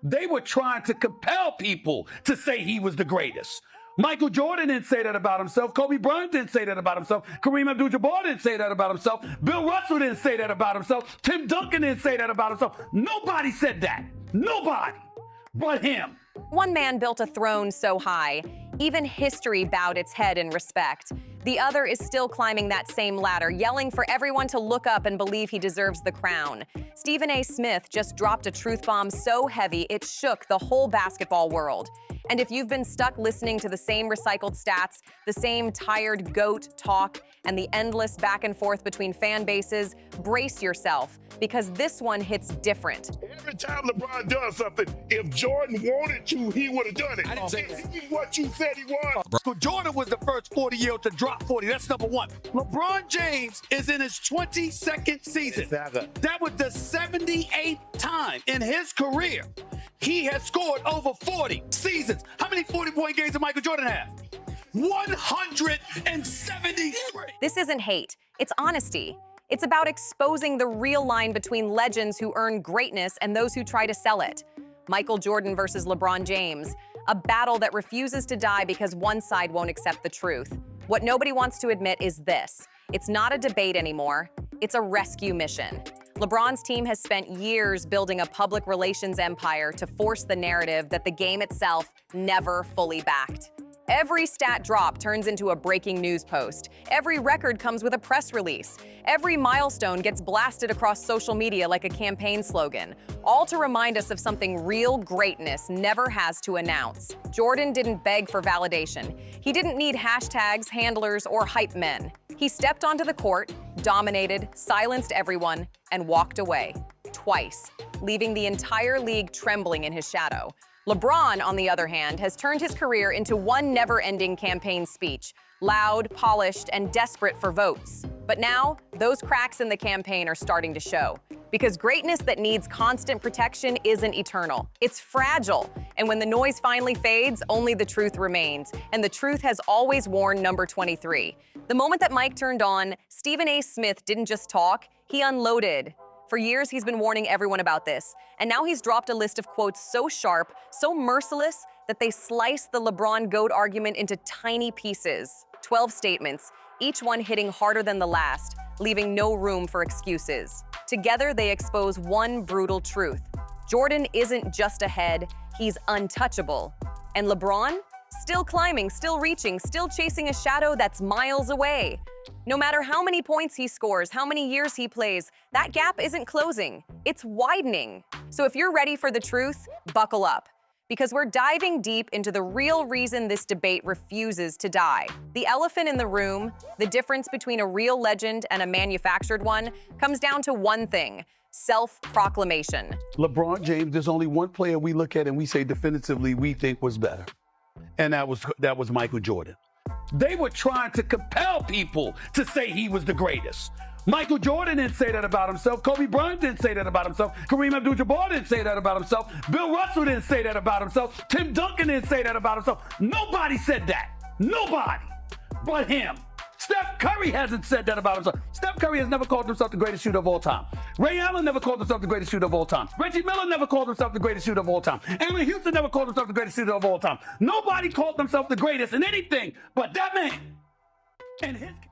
They were trying to compel people to say he was the greatest. Michael Jordan didn't say that about himself. Kobe Bryant didn't say that about himself. Kareem Abdul-Jabbar didn't say that about himself. Bill Russell didn't say that about himself. Tim Duncan didn't say that about himself. Nobody said that. Nobody but him. One man built a throne so high, even history bowed its head in respect. The other is still climbing that same ladder, yelling for everyone to look up and believe he deserves the crown. Stephen A. Smith just dropped a truth bomb so heavy it shook the whole basketball world. And if you've been stuck listening to the same recycled stats, the same tired GOAT talk, and the endless back and forth between fan bases, brace yourself, because this one hits different. Every time LeBron does something, if Jordan wanted to, he would have done it. I didn't say that. He's what you said he was. So Jordan was the first 40-year-old to drop 40. That's number one. LeBron James is in his 22nd season. That was the 78th time in his career he has scored over 40 seasons. How many 40-point games did Michael Jordan have? 173. This isn't hate, it's honesty. It's about exposing the real line between legends who earn greatness and those who try to sell it. Michael Jordan versus LeBron James, a battle that refuses to die because one side won't accept the truth. What nobody wants to admit is this: it's not a debate anymore, it's a rescue mission. LeBron's team has spent years building a public relations empire to force the narrative that the game itself never fully backed. Every stat drop turns into a breaking news post. Every record comes with a press release. Every milestone gets blasted across social media like a campaign slogan, all to remind us of something real greatness never has to announce. Jordan didn't beg for validation. He didn't need hashtags, handlers, or hype men. He stepped onto the court, dominated, silenced everyone, and walked away. Twice, leaving the entire league trembling in his shadow. LeBron, on the other hand, has turned his career into one never-ending campaign speech, loud, polished, and desperate for votes. But now, those cracks in the campaign are starting to show. Because greatness that needs constant protection isn't eternal. It's fragile. And when the noise finally fades, only the truth remains. And the truth has always worn number 23. The moment that Mike turned on, Stephen A. Smith didn't just talk, he unloaded. For years, he's been warning everyone about this, and now he's dropped a list of quotes so sharp, so merciless, that they slice the LeBron GOAT argument into tiny pieces. 12 statements, each one hitting harder than the last, leaving no room for excuses. Together, they expose one brutal truth. Jordan isn't just ahead, he's untouchable. And LeBron? Still climbing, still reaching, still chasing a shadow that's miles away. No matter how many points he scores, how many years he plays, that gap isn't closing, it's widening. So if you're ready for the truth, buckle up. Because we're diving deep into the real reason this debate refuses to die. The elephant in the room, the difference between a real legend and a manufactured one, comes down to one thing: self-proclamation. LeBron James, there's only one player we look at and we say definitively we think was better. And that was Michael Jordan. They were trying to compel people to say he was the greatest. Michael Jordan didn't say that about himself. Kobe Bryant didn't say that about himself. Kareem Abdul-Jabbar didn't say that about himself. Bill Russell didn't say that about himself. Tim Duncan didn't say that about himself. Nobody said that. Nobody but him. Steph Curry hasn't said that about himself. Steph Curry has never called himself the greatest shooter of all time. Ray Allen never called himself the greatest shooter of all time. Reggie Miller never called himself the greatest shooter of all time. Allen Houston never called himself the greatest shooter of all time. Nobody called themselves the greatest in anything but that man.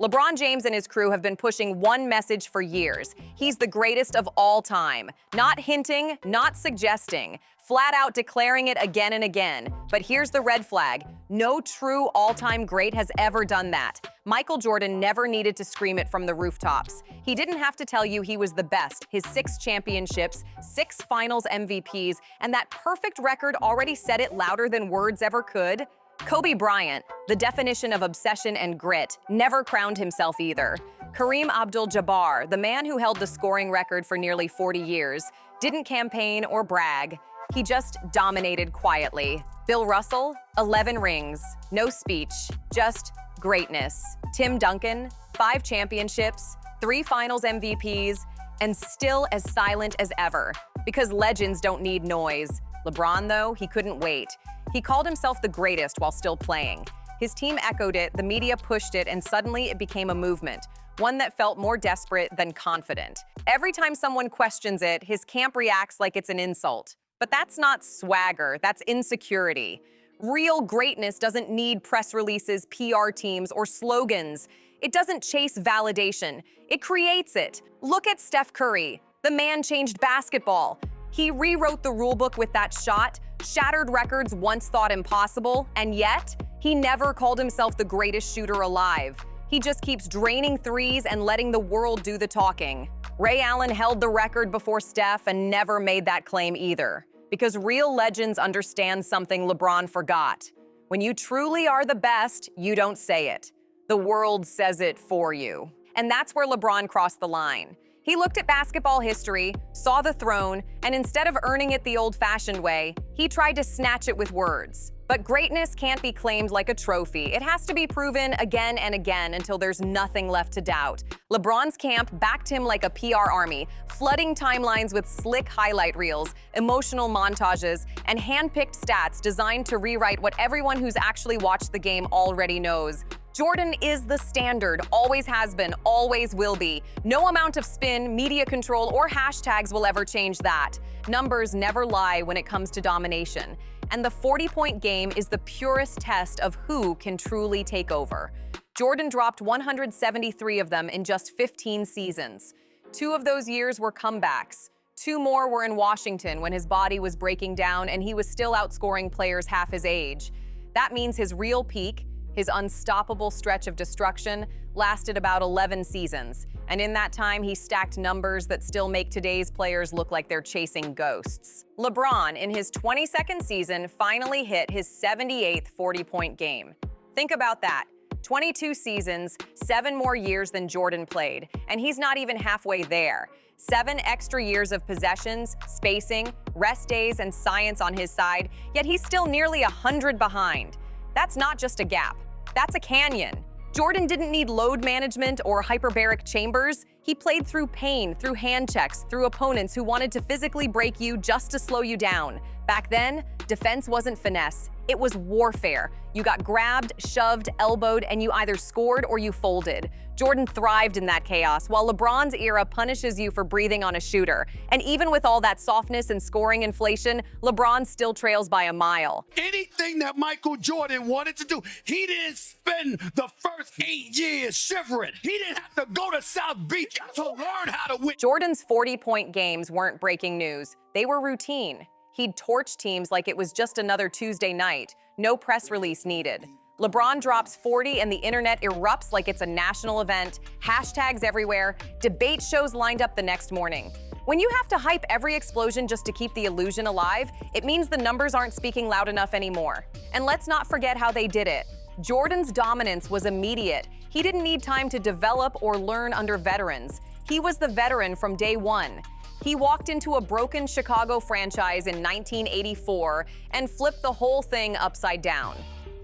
LeBron James and his crew have been pushing one message for years. He's the greatest of all time. Not hinting, not suggesting. Flat out declaring it again and again. But here's the red flag. No true all-time great has ever done that. Michael Jordan never needed to scream it from the rooftops. He didn't have to tell you he was the best. His 6 championships, 6 finals MVPs, and that perfect record already said it louder than words ever could. Kobe Bryant, the definition of obsession and grit, never crowned himself either. Kareem Abdul-Jabbar, the man who held the scoring record for nearly 40 years, didn't campaign or brag. He just dominated quietly. Bill Russell, 11 rings, no speech, just greatness. Tim Duncan, 5 championships, 3 finals MVPs, and still as silent as ever. Because legends don't need noise. LeBron, though, he couldn't wait. He called himself the greatest while still playing. His team echoed it, the media pushed it, and suddenly it became a movement, one that felt more desperate than confident. Every time someone questions it, his camp reacts like it's an insult. But that's not swagger, that's insecurity. Real greatness doesn't need press releases, PR teams, or slogans. It doesn't chase validation, it creates it. Look at Steph Curry. The man changed basketball. He rewrote the rulebook with that shot, shattered records once thought impossible, and yet, he never called himself the greatest shooter alive. He just keeps draining threes and letting the world do the talking. Ray Allen held the record before Steph and never made that claim either. Because real legends understand something LeBron forgot. When you truly are the best, you don't say it. The world says it for you. And that's where LeBron crossed the line. He looked at basketball history, saw the throne, and instead of earning it the old-fashioned way, he tried to snatch it with words. But greatness can't be claimed like a trophy. It has to be proven again and again until there's nothing left to doubt. LeBron's camp backed him like a PR army, flooding timelines with slick highlight reels, emotional montages, and hand-picked stats designed to rewrite what everyone who's actually watched the game already knows. Jordan is the standard, always has been, always will be. No amount of spin, media control, or hashtags will ever change that. Numbers never lie when it comes to domination. And the 40-point game is the purest test of who can truly take over. Jordan dropped 173 of them in just 15 seasons. 2 of those years were comebacks. 2 more were in Washington when his body was breaking down and he was still outscoring players half his age. That means his real peak, his unstoppable stretch of destruction, lasted about 11 seasons. And in that time, he stacked numbers that still make today's players look like they're chasing ghosts. LeBron, in his 22nd season, finally hit his 78th 40-point game. Think about that. 22 seasons, 7 more years than Jordan played, and he's not even halfway there. 7 extra years of possessions, spacing, rest days, and science on his side, yet he's still nearly 100 behind. That's not just a gap, that's a canyon. Jordan didn't need load management or hyperbaric chambers. He played through pain, through hand checks, through opponents who wanted to physically break you just to slow you down. Back then, defense wasn't finesse, it was warfare. You got grabbed, shoved, elbowed, and you either scored or you folded. Jordan thrived in that chaos, while LeBron's era punishes you for breathing on a shooter. And even with all that softness and scoring inflation, LeBron still trails by a mile. Anything that Michael Jordan wanted to do, he didn't spend the first 8 years shivering. He didn't have to go to South Beach to learn how to win. Jordan's 40-point games weren't breaking news. They were routine. He'd torch teams like it was just another Tuesday night. No press release needed. LeBron drops 40 and the internet erupts like it's a national event, hashtags everywhere, debate shows lined up the next morning. When you have to hype every explosion just to keep the illusion alive, it means the numbers aren't speaking loud enough anymore. And let's not forget how they did it. Jordan's dominance was immediate. He didn't need time to develop or learn under veterans. He was the veteran from day one. He walked into a broken Chicago franchise in 1984 and flipped the whole thing upside down.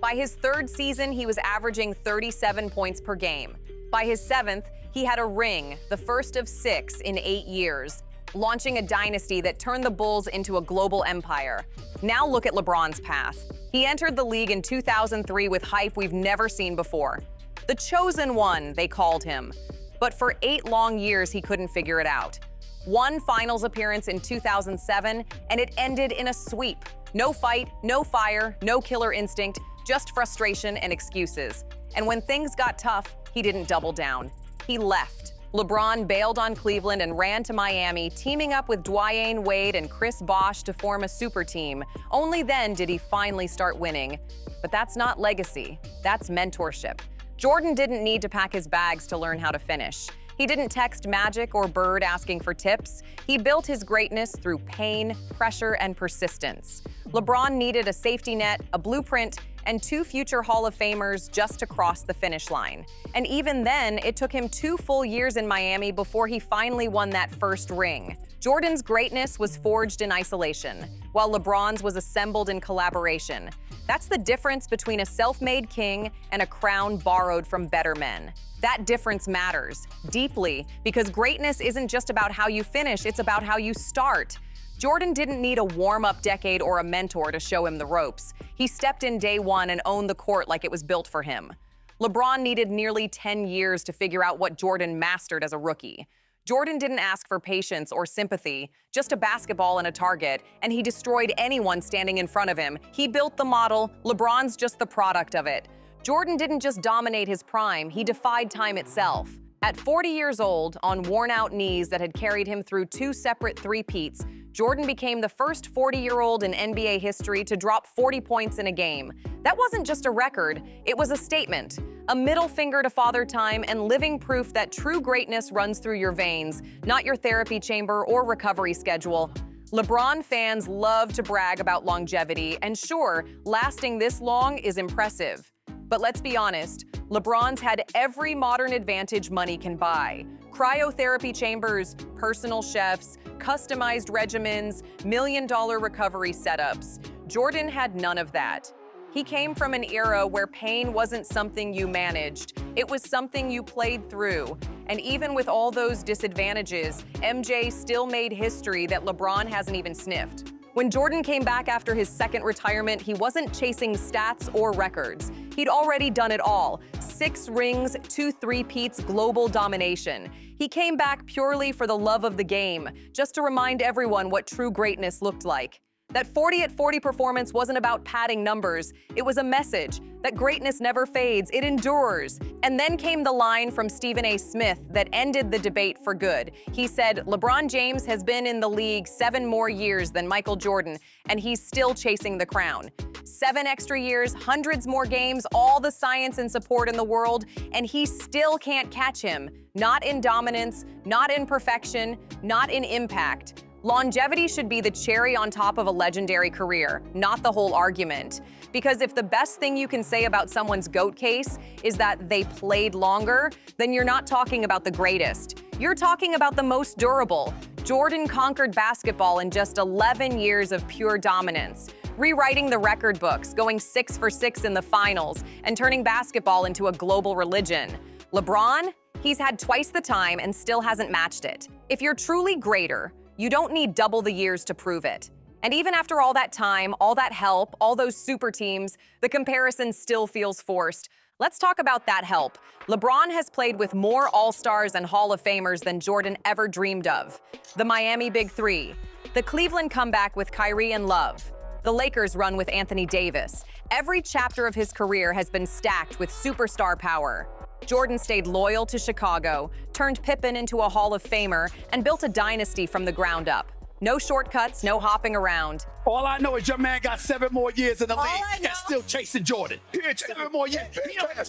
By his 3rd season, he was averaging 37 points per game. By his 7th, he had a ring, the first of 6 in 8 years, launching a dynasty that turned the Bulls into a global empire. Now look at LeBron's path. He entered the league in 2003 with hype we've never seen before. The chosen one, they called him. But for 8 long years, he couldn't figure it out. One finals appearance in 2007, and it ended in a sweep. No fight, no fire, no killer instinct, just frustration and excuses. And when things got tough, he didn't double down. He left. LeBron bailed on Cleveland and ran to Miami, teaming up with Dwyane Wade and Chris Bosh to form a super team. Only then did he finally start winning. But that's not legacy, that's mentorship. Jordan didn't need to pack his bags to learn how to finish. He didn't text Magic or Bird asking for tips. He built his greatness through pain, pressure, and persistence. LeBron needed a safety net, a blueprint, and 2 future Hall of Famers just to cross the finish line. And even then, it took him 2 full years in Miami before he finally won that first ring. Jordan's greatness was forged in isolation, while LeBron's was assembled in collaboration. That's the difference between a self-made king and a crown borrowed from better men. That difference matters deeply because greatness isn't just about how you finish, it's about how you start. Jordan didn't need a warm-up decade or a mentor to show him the ropes. He stepped in day one and owned the court like it was built for him. LeBron needed nearly 10 years to figure out what Jordan mastered as a rookie. Jordan didn't ask for patience or sympathy, just a basketball and a target, and he destroyed anyone standing in front of him. He built the model, LeBron's just the product of it. Jordan didn't just dominate his prime, he defied time itself. At 40 years old, on worn-out knees that had carried him through 2 separate three-peats, Jordan became the first 40-year-old in NBA history to drop 40 points in a game. That wasn't just a record, it was a statement. A middle finger to father time and living proof that true greatness runs through your veins, not your therapy chamber or recovery schedule. LeBron fans love to brag about longevity, and sure, lasting this long is impressive. But let's be honest, LeBron's had every modern advantage money can buy. Cryotherapy chambers, personal chefs, customized regimens, million-dollar recovery setups. Jordan had none of that. He came from an era where pain wasn't something you managed, it was something you played through. And even with all those disadvantages, MJ still made history that LeBron hasn't even sniffed. When Jordan came back after his second retirement, he wasn't chasing stats or records. He'd already done it all. 6 rings, 2 three-peats, global domination. He came back purely for the love of the game, just to remind everyone what true greatness looked like. That 40 at 40 performance wasn't about padding numbers. It was a message that greatness never fades, it endures. And then came the line from Stephen A. Smith that ended the debate for good. He said, LeBron James has been in the league 7 more years than Michael Jordan, and he's still chasing the crown. 7 extra years, hundreds more games, all the science and support in the world, and he still can't catch him. Not in dominance, not in perfection, not in impact. Longevity should be the cherry on top of a legendary career, not the whole argument. Because if the best thing you can say about someone's GOAT case is that they played longer, then you're not talking about the greatest. You're talking about the most durable. Jordan conquered basketball in just 11 years of pure dominance, rewriting the record books, going 6 for 6 in the finals, and turning basketball into a global religion. LeBron? He's had twice the time and still hasn't matched it. If you're truly greater, you don't need double the years to prove it. And even after all that time, all that help, all those super teams, the comparison still feels forced. Let's talk about that help. LeBron has played with more All-Stars and Hall of Famers than Jordan ever dreamed of. The Miami Big Three, the Cleveland comeback with Kyrie and Love, the Lakers run with Anthony Davis. Every chapter of his career has been stacked with superstar power. Jordan stayed loyal to Chicago, turned Pippen into a Hall of Famer, and built a dynasty from the ground up. No shortcuts, no hopping around. All I know is your man got 7 more years in the league and still chasing Jordan. He ain't 7 more years.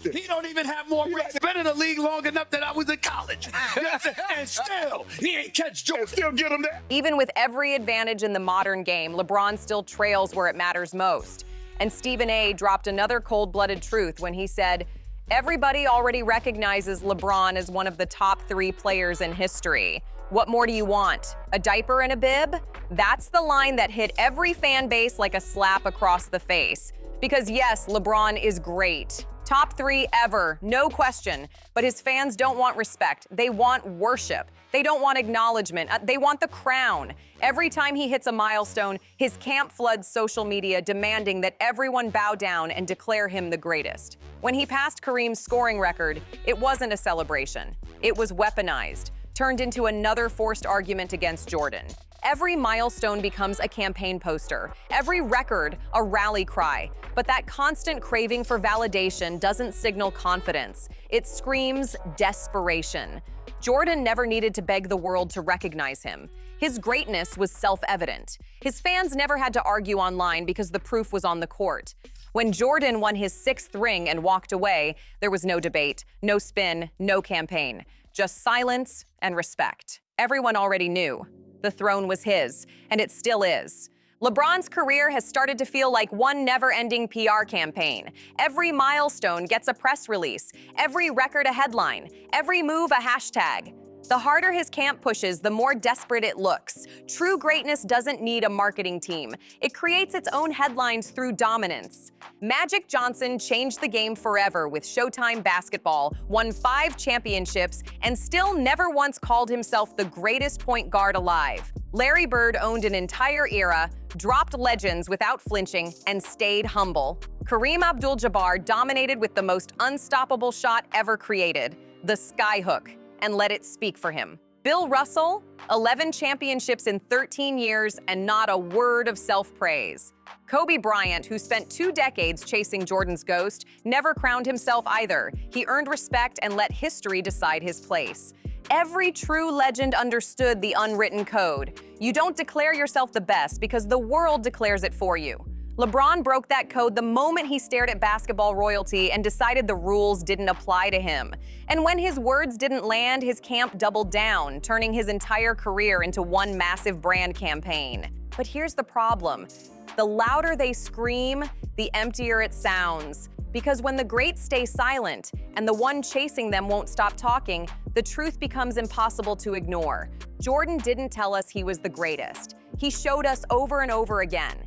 He don't even have more rings. Been in the league long enough that I was in college. And still, he ain't catch Jordan. Still get him there. Even with every advantage in the modern game, LeBron still trails where it matters most. And Stephen A. dropped another cold-blooded truth when he said, everybody already recognizes LeBron as one of the top 3 players in history. What more do you want? A diaper and a bib? That's the line that hit every fan base like a slap across the face. Because yes, LeBron is great. Top 3 ever, no question. But his fans don't want respect. They want worship. They don't want acknowledgement. They want the crown. Every time he hits a milestone, his camp floods social media demanding that everyone bow down and declare him the greatest. When he passed Kareem's scoring record, it wasn't a celebration. It was weaponized, turned into another forced argument against Jordan. Every milestone becomes a campaign poster, every record a rally cry. But that constant craving for validation doesn't signal confidence. It screams desperation. Jordan never needed to beg the world to recognize him. His greatness was self-evident. His fans never had to argue online because the proof was on the court. When Jordan won his 6th ring and walked away, there was no debate, no spin, no campaign. Just silence and respect. Everyone already knew. The throne was his, and it still is. LeBron's career has started to feel like one never-ending PR campaign. Every milestone gets a press release, every record a headline, every move a hashtag. The harder his camp pushes, the more desperate it looks. True greatness doesn't need a marketing team. It creates its own headlines through dominance. Magic Johnson changed the game forever with Showtime basketball, won 5 championships, and still never once called himself the greatest point guard alive. Larry Bird owned an entire era, dropped legends without flinching, and stayed humble. Kareem Abdul-Jabbar dominated with the most unstoppable shot ever created, the skyhook, and let it speak for him. Bill Russell, 11 championships in 13 years and not a word of self-praise. Kobe Bryant, who spent 2 decades chasing Jordan's ghost, never crowned himself either. He earned respect and let history decide his place. Every true legend understood the unwritten code. You don't declare yourself the best because the world declares it for you. LeBron broke that code the moment he stared at basketball royalty and decided the rules didn't apply to him. And when his words didn't land, his camp doubled down, turning his entire career into one massive brand campaign. But here's the problem. The louder they scream, the emptier it sounds. Because when the greats stay silent and the one chasing them won't stop talking, the truth becomes impossible to ignore. Jordan didn't tell us he was the greatest. He showed us over and over again.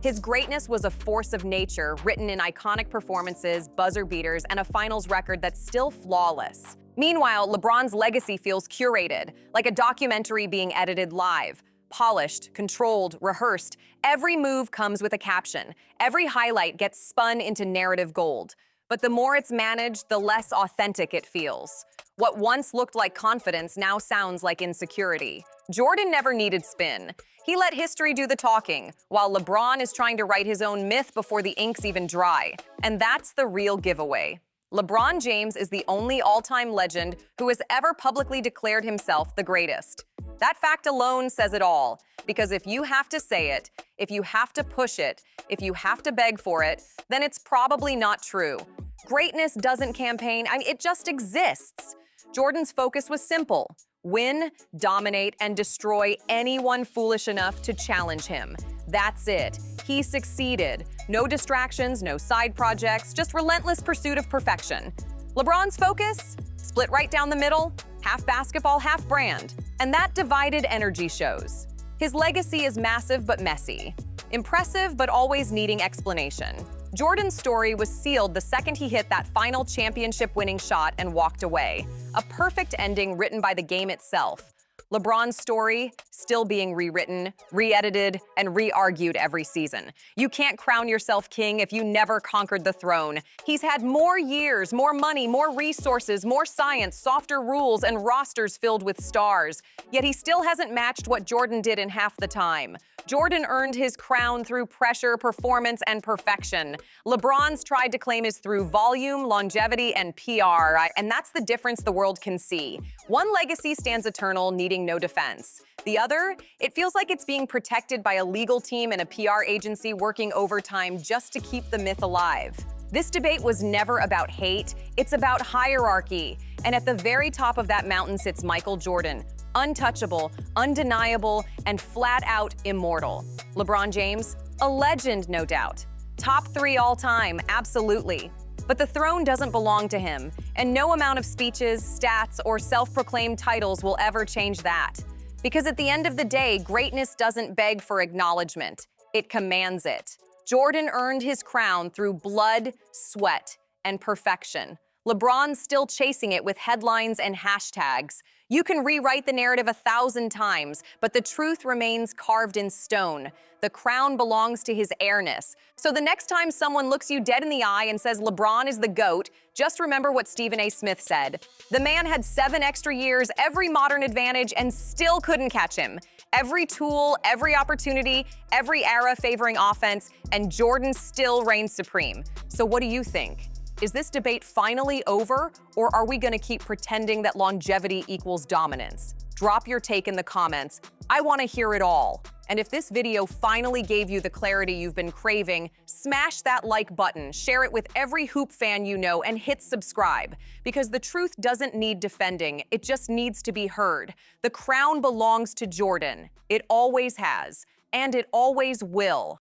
His greatness was a force of nature, written in iconic performances, buzzer beaters, and a finals record that's still flawless. Meanwhile, LeBron's legacy feels curated, like a documentary being edited live. Polished, controlled, rehearsed, every move comes with a caption. Every highlight gets spun into narrative gold. But the more it's managed, the less authentic it feels. What once looked like confidence now sounds like insecurity. Jordan never needed spin. He let history do the talking, while LeBron is trying to write his own myth before the ink's even dry. And that's the real giveaway. LeBron James is the only all-time legend who has ever publicly declared himself the greatest. That fact alone says it all, because if you have to say it, if you have to push it, if you have to beg for it, then it's probably not true. Greatness doesn't campaign, it just exists. Jordan's focus was simple: win, dominate, and destroy anyone foolish enough to challenge him. That's it. He succeeded. No distractions, no side projects, just relentless pursuit of perfection. LeBron's focus? Split right down the middle, half basketball, half brand. And that divided energy shows. His legacy is massive but messy. Impressive but always needing explanation. Jordan's story was sealed the second he hit that final championship-winning shot and walked away. A perfect ending written by the game itself. LeBron's story still being rewritten, re-edited, and re-argued every season. You can't crown yourself king if you never conquered the throne. He's had more years, more money, more resources, more science, softer rules, and rosters filled with stars. Yet he still hasn't matched what Jordan did in half the time. Jordan earned his crown through pressure, performance, and perfection. LeBron's tried to claim his through volume, longevity, and PR, and that's the difference the world can see. One legacy stands eternal, needing no defense. The other, it feels like it's being protected by a legal team and a PR agency working overtime just to keep the myth alive. This debate was never about hate, it's about hierarchy. And at the very top of that mountain sits Michael Jordan. Untouchable, undeniable, and flat out immortal. LeBron James, a legend, no doubt. Top 3 all time, absolutely. But the throne doesn't belong to him, and no amount of speeches, stats, or self-proclaimed titles will ever change that. Because at the end of the day, greatness doesn't beg for acknowledgement, it commands it. Jordan earned his crown through blood, sweat, and perfection. LeBron's still chasing it with headlines and hashtags. You can rewrite the narrative 1,000 times, but the truth remains carved in stone. The crown belongs to his heirness. So the next time someone looks you dead in the eye and says LeBron is the GOAT, just remember what Stephen A. Smith said. The man had 7 extra years, every modern advantage, and still couldn't catch him. Every tool, every opportunity, every era favoring offense, and Jordan still reigns supreme. So what do you think? Is this debate finally over, or are we going to keep pretending that longevity equals dominance? Drop your take in the comments. I want to hear it all. And if this video finally gave you the clarity you've been craving, smash that like button, share it with every hoop fan you know, and hit subscribe. Because the truth doesn't need defending, it just needs to be heard. The crown belongs to Jordan. It always has, and it always will.